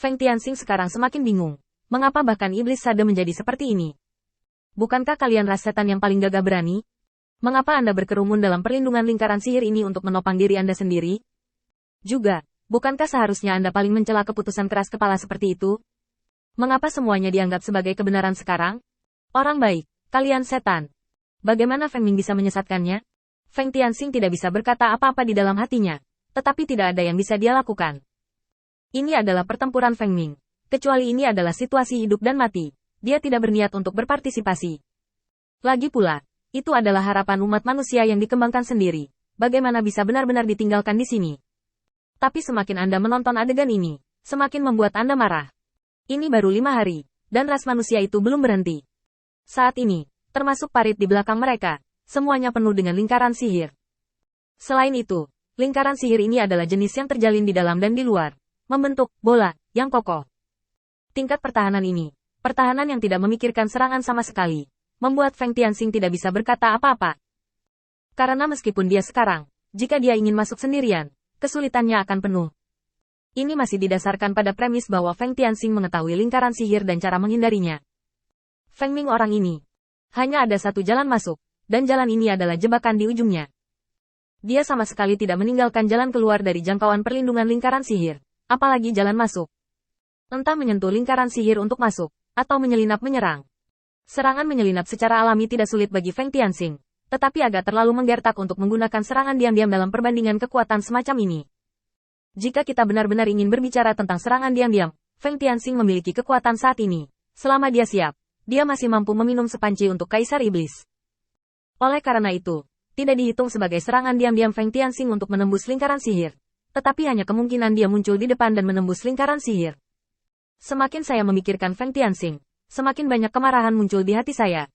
Feng Tianxing sekarang semakin bingung. Mengapa bahkan iblis sade menjadi seperti ini? Bukankah kalian ras setan yang paling gagah berani? Mengapa Anda berkerumun dalam perlindungan lingkaran sihir ini untuk menopang diri Anda sendiri? Juga, bukankah seharusnya Anda paling mencela keputusan keras kepala seperti itu? Mengapa semuanya dianggap sebagai kebenaran sekarang? Orang baik, kalian setan. Bagaimana Feng Ming bisa menyesatkannya? Feng Tianxing tidak bisa berkata apa-apa di dalam hatinya, tetapi tidak ada yang bisa dia lakukan. Ini adalah pertempuran Feng Ming. Kecuali ini adalah situasi hidup dan mati. Dia tidak berniat untuk berpartisipasi. Lagi pula, itu adalah harapan umat manusia yang dikembangkan sendiri. Bagaimana bisa benar-benar ditinggalkan di sini? Tapi semakin Anda menonton adegan ini, semakin membuat Anda marah. Ini baru 5 hari, dan ras manusia itu belum berhenti. Saat ini, termasuk parit di belakang mereka, semuanya penuh dengan lingkaran sihir. Selain itu, lingkaran sihir ini adalah jenis yang terjalin di dalam dan di luar, membentuk bola yang kokoh. Tingkat pertahanan ini, pertahanan yang tidak memikirkan serangan sama sekali, membuat Feng Tianxing tidak bisa berkata apa-apa. Karena meskipun dia sekarang, jika dia ingin masuk sendirian, kesulitannya akan penuh. Ini masih didasarkan pada premis bahwa Feng Tianxing mengetahui lingkaran sihir dan cara menghindarinya. Feng Ming orang ini, hanya ada satu jalan masuk, dan jalan ini adalah jebakan di ujungnya. Dia sama sekali tidak meninggalkan jalan keluar dari jangkauan perlindungan lingkaran sihir. Apalagi jalan masuk. Entah menyentuh lingkaran sihir untuk masuk, atau menyelinap menyerang. Serangan menyelinap secara alami tidak sulit bagi Feng Tianxing, tetapi agak terlalu menggertak untuk menggunakan serangan diam-diam dalam perbandingan kekuatan semacam ini. Jika kita benar-benar ingin berbicara tentang serangan diam-diam, Feng Tianxing memiliki kekuatan saat ini. Selama dia siap, dia masih mampu meminum sepanci untuk Kaisar Iblis. Oleh karena itu, tidak dihitung sebagai serangan diam-diam Feng Tianxing untuk menembus lingkaran sihir. Tetapi hanya kemungkinan dia muncul di depan dan menembus lingkaran sihir. Semakin saya memikirkan Feng Tianxing, semakin banyak kemarahan muncul di hati saya.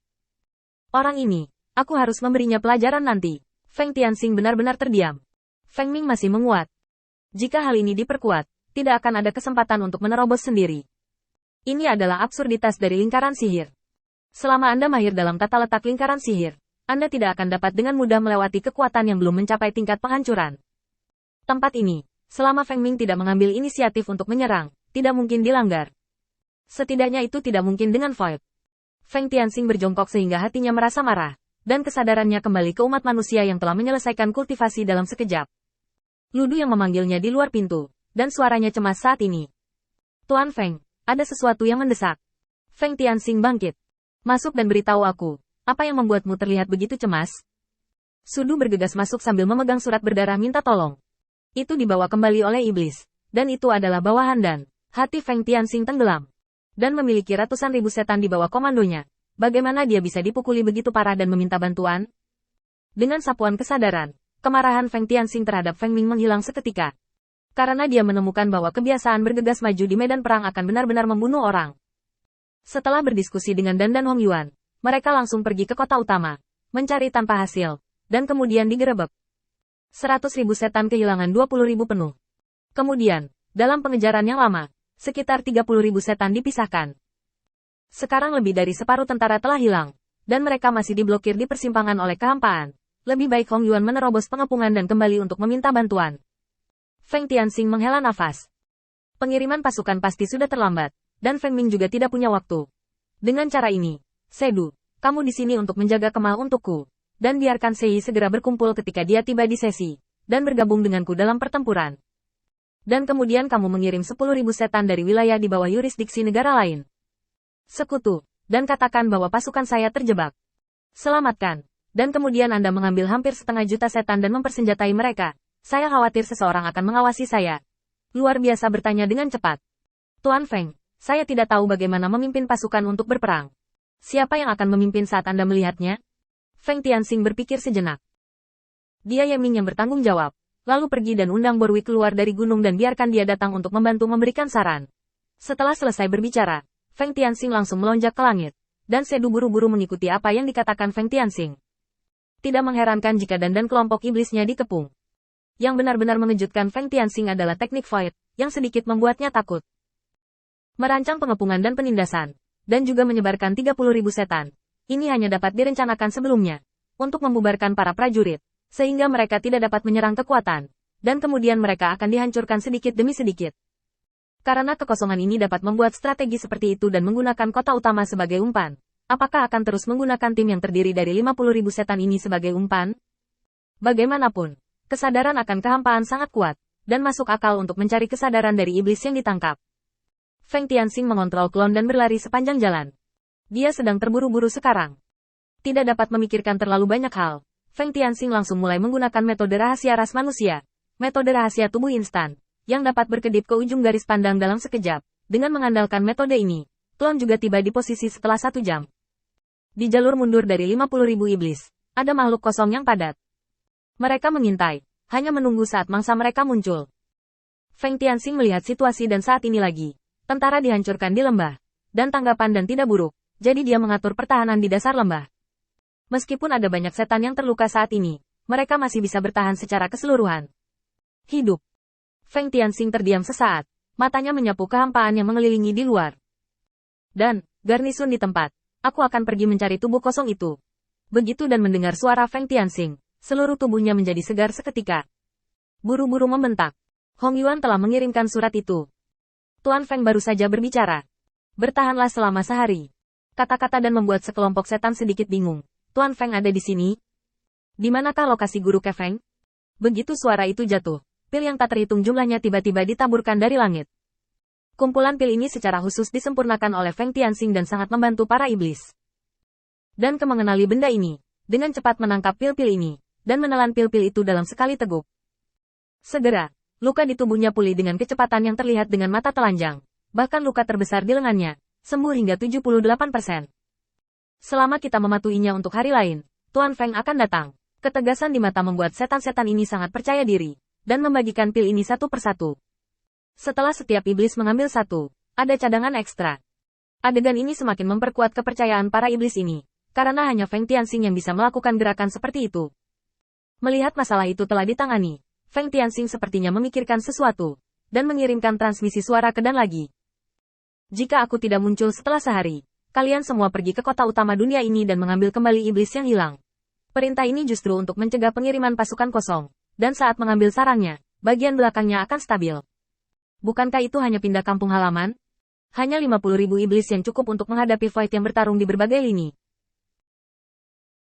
Orang ini, aku harus memberinya pelajaran nanti. Feng Tianxing benar-benar terdiam. Feng Ming masih menguat. Jika hal ini diperkuat, tidak akan ada kesempatan untuk menerobos sendiri. Ini adalah absurditas dari lingkaran sihir. Selama Anda mahir dalam tata letak lingkaran sihir, Anda tidak akan dapat dengan mudah melewati kekuatan yang belum mencapai tingkat penghancuran. Tempat ini, selama Feng Ming tidak mengambil inisiatif untuk menyerang, tidak mungkin dilanggar. Setidaknya itu tidak mungkin dengan Void. Feng Tianxing berjongkok sehingga hatinya merasa marah, dan kesadarannya kembali ke umat manusia yang telah menyelesaikan kultivasi dalam sekejap. Ludu yang memanggilnya di luar pintu, dan suaranya cemas saat ini. Tuan Feng, ada sesuatu yang mendesak. Feng Tianxing bangkit. Masuk dan beritahu aku, apa yang membuatmu terlihat begitu cemas? Sudu bergegas masuk sambil memegang surat berdarah minta tolong. Itu dibawa kembali oleh iblis, dan itu adalah bawahan dan hati Feng Tianxing tenggelam, dan memiliki ratusan ribu setan di bawah komandonya. Bagaimana dia bisa dipukuli begitu parah dan meminta bantuan? Dengan sapuan kesadaran, kemarahan Feng Tianxing terhadap Feng Ming menghilang seketika. Karena dia menemukan bahwa kebiasaan bergegas maju di medan perang akan benar-benar membunuh orang. Setelah berdiskusi dengan Dan dan Hong Yuan, mereka langsung pergi ke kota utama, mencari tanpa hasil, dan kemudian digerebek. 100.000 setan kehilangan 20.000 penuh. Kemudian, dalam pengejaran yang lama, sekitar 30.000 setan dipisahkan. Sekarang lebih dari separuh tentara telah hilang, dan mereka masih diblokir di persimpangan oleh kehampaan. Lebih baik Hong Yuan menerobos pengepungan dan kembali untuk meminta bantuan. Feng Tianxing menghela nafas. Pengiriman pasukan pasti sudah terlambat, dan Feng Ming juga tidak punya waktu. Dengan cara ini, Sedu, kamu di sini untuk menjaga Kemah untukku. Dan biarkan Sei segera berkumpul ketika dia tiba di sesi, dan bergabung denganku dalam pertempuran. Dan kemudian kamu mengirim 10.000 setan dari wilayah di bawah yurisdiksi negara lain. Sekutu, dan katakan bahwa pasukan saya terjebak. Selamatkan, dan kemudian Anda mengambil hampir 1,5 juta setan dan mempersenjatai mereka. Saya khawatir seseorang akan mengawasi saya. Luar biasa bertanya dengan cepat. Tuan Feng, saya tidak tahu bagaimana memimpin pasukan untuk berperang. Siapa yang akan memimpin saat Anda melihatnya? Feng Tianxing berpikir sejenak. Dia Yeming yang bertanggung jawab, lalu pergi dan undang Borwi keluar dari gunung dan biarkan dia datang untuk membantu memberikan saran. Setelah selesai berbicara, Feng Tianxing langsung melonjak ke langit, dan Sedu buru-buru mengikuti apa yang dikatakan Feng Tianxing. Tidak mengherankan jika Dan kelompok iblisnya dikepung. Yang benar-benar mengejutkan Feng Tianxing adalah teknik Void, yang sedikit membuatnya takut. Merancang pengepungan dan penindasan, dan juga menyebarkan 30.000 setan. Ini hanya dapat direncanakan sebelumnya, untuk membubarkan para prajurit, sehingga mereka tidak dapat menyerang kekuatan, dan kemudian mereka akan dihancurkan sedikit demi sedikit. Karena kekosongan ini dapat membuat strategi seperti itu dan menggunakan kota utama sebagai umpan. Apakah akan terus menggunakan tim yang terdiri dari 50.000 setan ini sebagai umpan? Bagaimanapun, kesadaran akan kehampaan sangat kuat, dan masuk akal untuk mencari kesadaran dari iblis yang ditangkap. Feng Tianxing mengontrol klon dan berlari sepanjang jalan. Dia sedang terburu-buru sekarang. Tidak dapat memikirkan terlalu banyak hal. Feng Tianxing langsung mulai menggunakan metode rahasia ras manusia. Metode rahasia tubuh instan, yang dapat berkedip ke ujung garis pandang dalam sekejap. Dengan mengandalkan metode ini, klon juga tiba di posisi setelah 1 jam. Di jalur mundur dari 50.000 iblis, ada makhluk kosong yang padat. Mereka mengintai, hanya menunggu saat mangsa mereka muncul. Feng Tianxing melihat situasi dan saat ini lagi, tentara dihancurkan di lembah, dan tanggapan dan tidak buruk, jadi dia mengatur pertahanan di dasar lembah. Meskipun ada banyak setan yang terluka saat ini, mereka masih bisa bertahan secara keseluruhan. Hidup. Feng Tianxing terdiam sesaat, matanya menyapu kehampaan yang mengelilingi di luar. Dan, garnisun di tempat, aku akan pergi mencari tubuh kosong itu. Begitu dan mendengar suara Feng Tianxing, seluruh tubuhnya menjadi segar seketika. Buru-buru membentak. Hong Yuan telah mengirimkan surat itu. Tuan Feng baru saja berbicara. Bertahanlah selama sehari. Kata-kata dan membuat sekelompok setan sedikit bingung. Tuan Feng ada di sini? Di manakah lokasi guru Ke Feng? Begitu suara itu jatuh, pil yang tak terhitung jumlahnya tiba-tiba ditaburkan dari langit. Kumpulan pil ini secara khusus disempurnakan oleh Feng Tianxing dan sangat membantu para iblis. Dan mengenali benda ini, dengan cepat menangkap pil-pil ini, dan menelan pil-pil itu dalam sekali teguk. Segera, luka di tubuhnya pulih dengan kecepatan yang terlihat dengan mata telanjang. Bahkan luka terbesar di lengannya, sembuh hingga 78%. Selama kita mematuhinya untuk hari lain, Tuan Feng akan datang. Ketegasan di mata membuat setan-setan ini sangat percaya diri, dan membagikan pil ini satu persatu. Setelah setiap iblis mengambil satu, ada cadangan ekstra. Adegan ini semakin memperkuat kepercayaan para iblis ini, karena hanya Feng Tianxing yang bisa melakukan gerakan seperti itu. Melihat masalah itu telah ditangani, Feng Tianxing sepertinya memikirkan sesuatu, dan mengirimkan transmisi suara ke Dan lagi. Jika aku tidak muncul setelah sehari, kalian semua pergi ke kota utama dunia ini dan mengambil kembali iblis yang hilang. Perintah ini justru untuk mencegah pengiriman pasukan kosong, dan saat mengambil sarangnya, bagian belakangnya akan stabil. Bukankah itu hanya pindah kampung halaman? Hanya 50.000 iblis yang cukup untuk menghadapi Void yang bertarung di berbagai lini.